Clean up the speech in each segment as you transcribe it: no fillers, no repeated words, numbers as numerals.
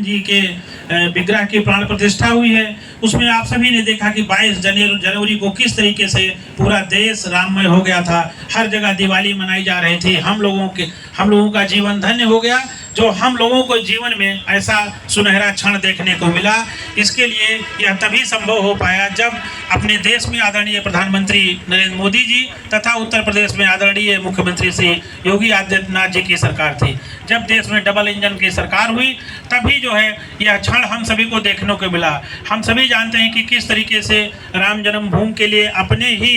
जी के विग्रह की प्राण प्रतिष्ठा हुई है। उसमें आप सभी ने देखा कि 22 जनवरी को किस तरीके से पूरा देश राममय हो गया था। हर जगह दिवाली मनाई जा रही थी। हम लोगों का जीवन धन्य हो गया जो हम लोगों को जीवन में ऐसा सुनहरा क्षण देखने को मिला। इसके लिए यह तभी संभव हो पाया जब अपने देश में आदरणीय प्रधानमंत्री नरेंद्र मोदी जी तथा उत्तर प्रदेश में आदरणीय मुख्यमंत्री श्री योगी आदित्यनाथ जी की सरकार थी। जब देश में डबल इंजन की सरकार हुई तभी जो है यह क्षण हम सभी को देखने को मिला। हम सभी जानते हैं कि किस तरीके से राम जन्मभूमि के लिए अपने ही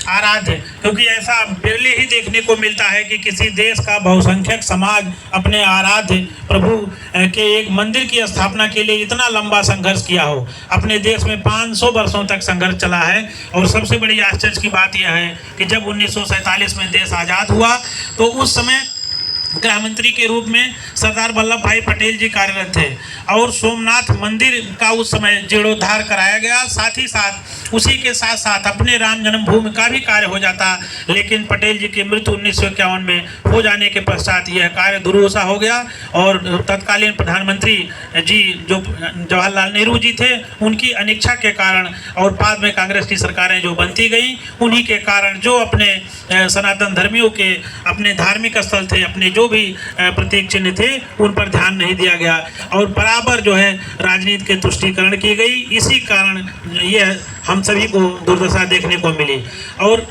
आराध्य, क्योंकि ऐसा बिरले ही देखने को मिलता है कि किसी देश का बहुसंख्यक समाज अपने आराध्य प्रभु के एक मंदिर की स्थापना के लिए इतना लंबा संघर्ष किया हो। अपने देश में 500 वर्षों तक संघर्ष चला है। और सबसे बड़ी आश्चर्य की बात यह है कि जब 1947 में देश आज़ाद हुआ तो उस समय गृह मंत्री के रूप में सरदार वल्लभ भाई पटेल जी कार्यरत थे और सोमनाथ मंदिर का उस समय जीर्णोद्धार कराया गया। साथ ही साथ उसी के साथ साथ अपने राम जन्मभूमि का भी कार्य हो जाता, लेकिन पटेल जी की मृत्यु 1951 में हो जाने के पश्चात यह कार्य दुरूसा हो गया। और तत्कालीन प्रधानमंत्री जी जो जवाहरलाल नेहरू जी थे, उनकी अनिच्छा के कारण और बाद में कांग्रेस की सरकारें जो बनती गई, उन्हीं के कारण जो अपने सनातन धर्मियों के अपने धार्मिक स्थल थे, अपने जो भी प्रतीक चिन्ह थे, उन पर ध्यान नहीं दिया गया और बराबर जो है राजनीति के तुष्टीकरण की गई। इसी कारण यह हम सभी को दुर्दशा देखने को मिली। और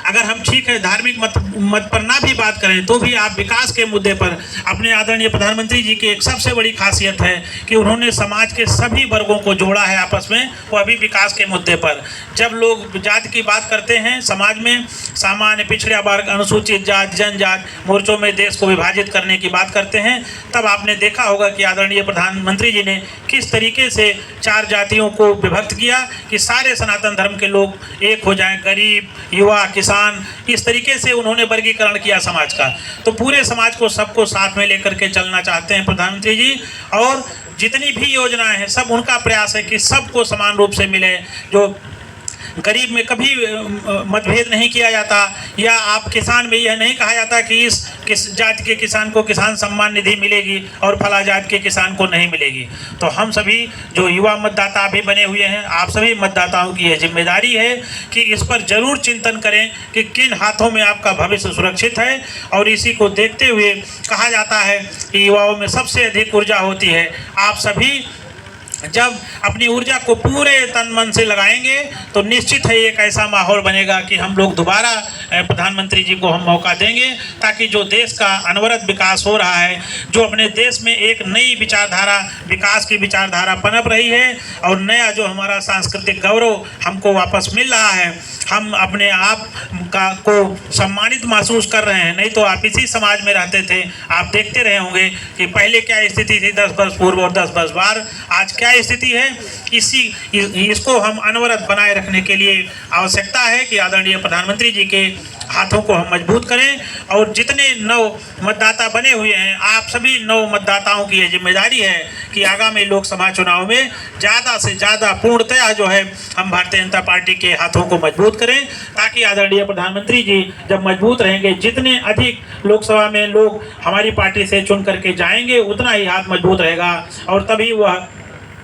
अगर हम ठीक है धार्मिक मत पर ना भी बात करें तो भी आप विकास के मुद्दे पर अपने आदरणीय प्रधानमंत्री जी की एक सबसे बड़ी खासियत है कि उन्होंने समाज के सभी वर्गों को जोड़ा है आपस में, वो भी विकास के मुद्दे पर। जब लोग जाति की बात करते हैं, समाज में सामान्य पिछड़ा वर्ग, अनुसूचित जाति, जनजाति मोर्चों में देश को विभाजित करने की बात करते हैं, तब आपने देखा होगा कि आदरणीय प्रधानमंत्री जी ने किस तरीके से 4 जातियों को विभक्त किया कि सारे सनातन धर्म के लोग एक हो जाएं, गरीब, युवा, किसान, इस तरीके से उन्होंने वर्गीकरण किया समाज का। तो पूरे समाज को सबको साथ में लेकर के चलना चाहते हैं प्रधानमंत्री जी। और जितनी भी योजनाएं हैं सब उनका प्रयास है कि सबको समान रूप से मिले। जो गरीब में कभी मतभेद नहीं किया जाता, या आप किसान में यह नहीं कहा जाता कि किस जाति के किसान को किसान सम्मान निधि मिलेगी और फला जाति के किसान को नहीं मिलेगी। तो हम सभी जो युवा मतदाता भी बने हुए हैं, आप सभी मतदाताओं की यह जिम्मेदारी है कि इस पर जरूर चिंतन करें कि किन हाथों में आपका भविष्य सुरक्षित है। और इसी को देखते हुए कहा जाता है कि युवाओं में सबसे अधिक ऊर्जा होती है। आप सभी जब अपनी ऊर्जा को पूरे तन मन से लगाएंगे तो निश्चित है एक ऐसा माहौल बनेगा कि हम लोग दोबारा प्रधानमंत्री जी को हम मौका देंगे, ताकि जो देश का अनवरत विकास हो रहा है, जो अपने देश में एक नई विचारधारा, विकास की विचारधारा पनप रही है और नया जो हमारा सांस्कृतिक गौरव हमको वापस मिल रहा है, हम अपने आप को सम्मानित महसूस कर रहे हैं। नहीं तो आप इसी समाज में रहते थे, आप देखते रहे होंगे कि पहले क्या स्थिति थी 10 वर्ष पूर्व और 10 वर्ष बाद, आज क्या स्थिति है। इसको हम अनवरत बनाए रखने के लिए आवश्यकता है कि आदरणीय प्रधानमंत्री जी के हाथों को हम मजबूत करें। और जितने नव मतदाता बने हुए हैं, आप सभी नव मतदाताओं की यह जिम्मेदारी है कि आगामी लोकसभा चुनाव में ज़्यादा से ज़्यादा पूर्णतया जो है हम भारतीय जनता पार्टी के हाथों को मजबूत करें, ताकि आदरणीय प्रधानमंत्री जी जब मजबूत रहेंगे, जितने अधिक लोकसभा में लोग हमारी पार्टी से चुन करके जाएंगे, उतना ही हाथ मजबूत रहेगा। और तभी वह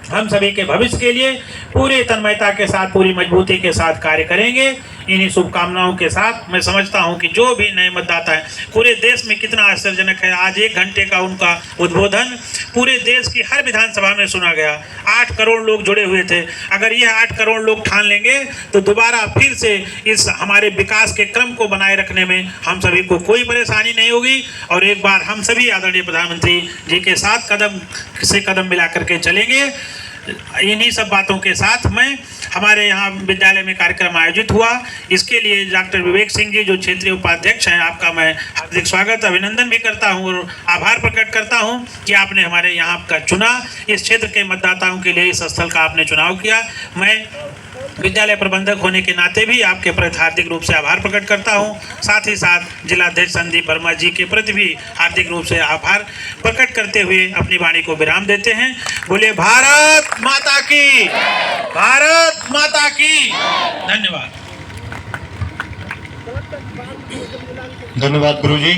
हम सभी के भविष्य के लिए पूरी तन्मयता के साथ, पूरी मजबूती के साथ कार्य करेंगे। इन्हीं शुभकामनाओं के साथ मैं समझता हूं कि जो भी नए मतदाता हैं, पूरे देश में कितना आश्चर्यजनक है, आज 1 घंटे का उनका उद्बोधन पूरे देश की हर विधानसभा में सुना गया। 8 करोड़ लोग जुड़े हुए थे। अगर यह 8 करोड़ लोग ठान लेंगे तो दोबारा फिर से इस हमारे विकास के क्रम को बनाए रखने में हम सभी को कोई परेशानी नहीं होगी। और एक बार हम सभी आदरणीय प्रधानमंत्री जी के साथ कदम से कदम मिला करके चलेंगे। इन्हीं सब बातों के साथ मैं हमारे यहाँ विद्यालय में कार्यक्रम आयोजित हुआ, इसके लिए डॉक्टर विवेक सिंह जी जो क्षेत्रीय उपाध्यक्ष हैं, आपका मैं हार्दिक स्वागत, अभिनंदन भी करता हूँ और आभार प्रकट करता हूँ कि आपने हमारे यहाँ का चुना, इस क्षेत्र के मतदाताओं के लिए इस स्थल का आपने चुनाव किया। मैं विद्यालय प्रबंधक होने के नाते भी आपके प्रति हार्दिक रूप से आभार प्रकट करता हूं। साथ ही साथ जिलाध्यक्ष संदीप वर्मा जी के प्रति भी हार्दिक रूप से आभार प्रकट करते हुए अपनी वाणी को विराम देते हैं। बोले भारत माता की, भारत माता की। धन्यवाद। धन्यवाद गुरुजी।